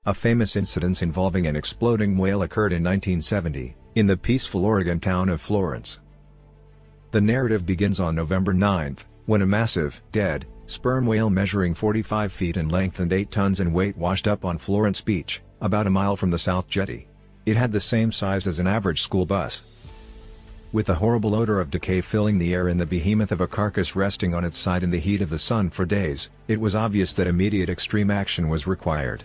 A famous incident involving an exploding whale occurred in 1970, in the peaceful Oregon town of Florence. The narrative begins on November 9, when a massive, dead, sperm whale measuring 45 feet in length and 8 tons in weight washed up on Florence Beach, about a mile from the South Jetty. It had the same size as an average school bus. With a horrible odor of decay filling the air and the behemoth of a carcass resting on its side in the heat of the sun for days, it was obvious that immediate extreme action was required.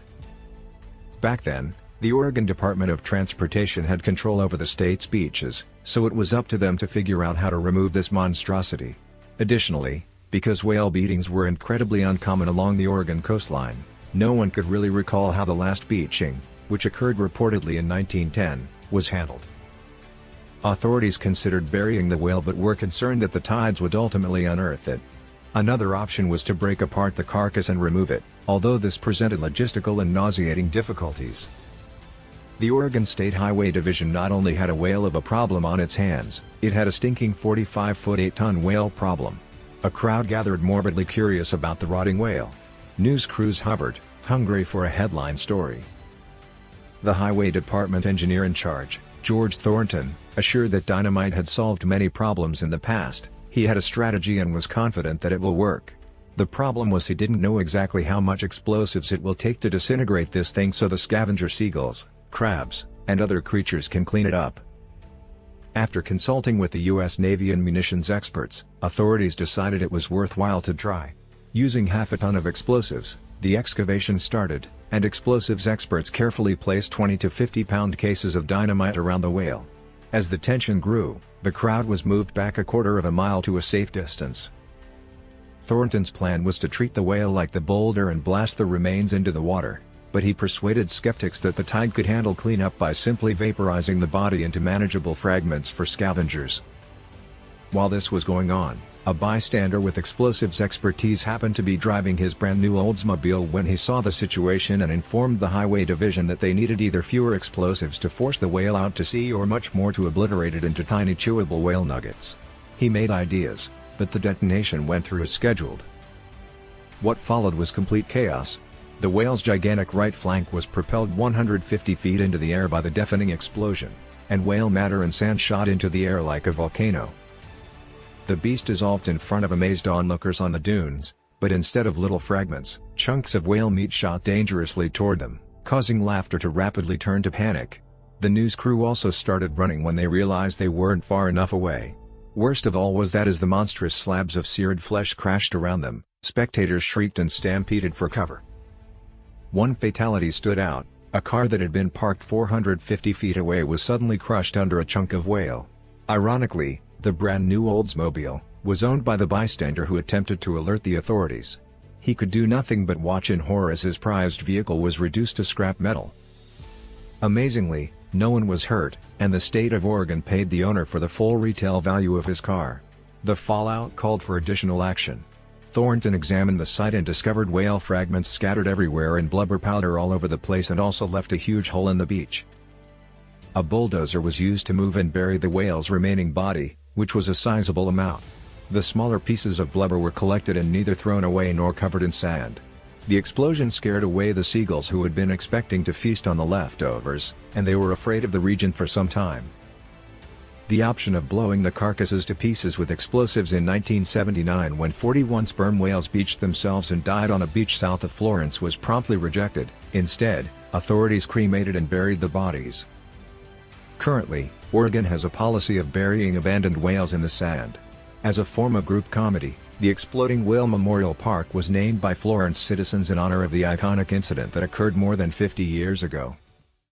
Back then, the Oregon Department of Transportation had control over the state's beaches, so it was up to them to figure out how to remove this monstrosity. Additionally, because whale beatings were incredibly uncommon along the Oregon coastline, no one could really recall how the last beaching, which occurred reportedly in 1910, was handled. Authorities considered burying the whale but were concerned that the tides would ultimately unearth it. Another option was to break apart the carcass and remove it, although this presented logistical and nauseating difficulties. The Oregon State Highway Division not only had a whale of a problem on its hands, it had a stinking 45-foot 8-ton whale problem. A crowd gathered morbidly curious about the rotting whale. News crews hovered, hungry for a headline story. The Highway Department engineer in charge, George Thornton, assured that dynamite had solved many problems in the past. He had a strategy and was confident that it will work. The problem was he didn't know exactly how much explosives it will take to disintegrate this thing so the scavenger seagulls, crabs, and other creatures can clean it up. After consulting with the U.S. Navy and munitions experts, authorities decided it was worthwhile to try. Using half a ton of explosives, the excavation started, and explosives experts carefully placed 20 to 50-pound cases of dynamite around the whale. As the tension grew, the crowd was moved back a quarter of a mile to a safe distance. Thornton's plan was to treat the whale like the boulder and blast the remains into the water, but he persuaded skeptics that the tide could handle cleanup by simply vaporizing the body into manageable fragments for scavengers. While this was going on, a bystander with explosives expertise happened to be driving his brand-new Oldsmobile when he saw the situation and informed the Highway Division that they needed either fewer explosives to force the whale out to sea or much more to obliterate it into tiny chewable whale nuggets. He made ideas, but the detonation went through as scheduled. What followed was complete chaos. The whale's gigantic right flank was propelled 150 feet into the air by the deafening explosion, and whale matter and sand shot into the air like a volcano. The beast dissolved in front of amazed onlookers on the dunes, but instead of little fragments, chunks of whale meat shot dangerously toward them, causing laughter to rapidly turn to panic. The news crew also started running when they realized they weren't far enough away. Worst of all was that as the monstrous slabs of seared flesh crashed around them, spectators shrieked and stampeded for cover. One fatality stood out: a car that had been parked 450 feet away was suddenly crushed under a chunk of whale. Ironically, the brand-new Oldsmobile was owned by the bystander who attempted to alert the authorities. He could do nothing but watch in horror as his prized vehicle was reduced to scrap metal. Amazingly, no one was hurt, and the state of Oregon paid the owner for the full retail value of his car. The fallout called for additional action. Thornton examined the site and discovered whale fragments scattered everywhere and blubber powder all over the place, and also left a huge hole in the beach. A bulldozer was used to move and bury the whale's remaining body, which was a sizable amount. The smaller pieces of blubber were collected and neither thrown away nor covered in sand. The explosion scared away the seagulls who had been expecting to feast on the leftovers, and they were afraid of the region for some time. The option of blowing the carcasses to pieces with explosives in 1979, when 41 sperm whales beached themselves and died on a beach south of Florence, was promptly rejected. Instead, authorities cremated and buried the bodies. Currently, Oregon has a policy of burying abandoned whales in the sand. As a form of group comedy, the Exploding Whale Memorial Park was named by Florence citizens in honor of the iconic incident that occurred more than 50 years ago.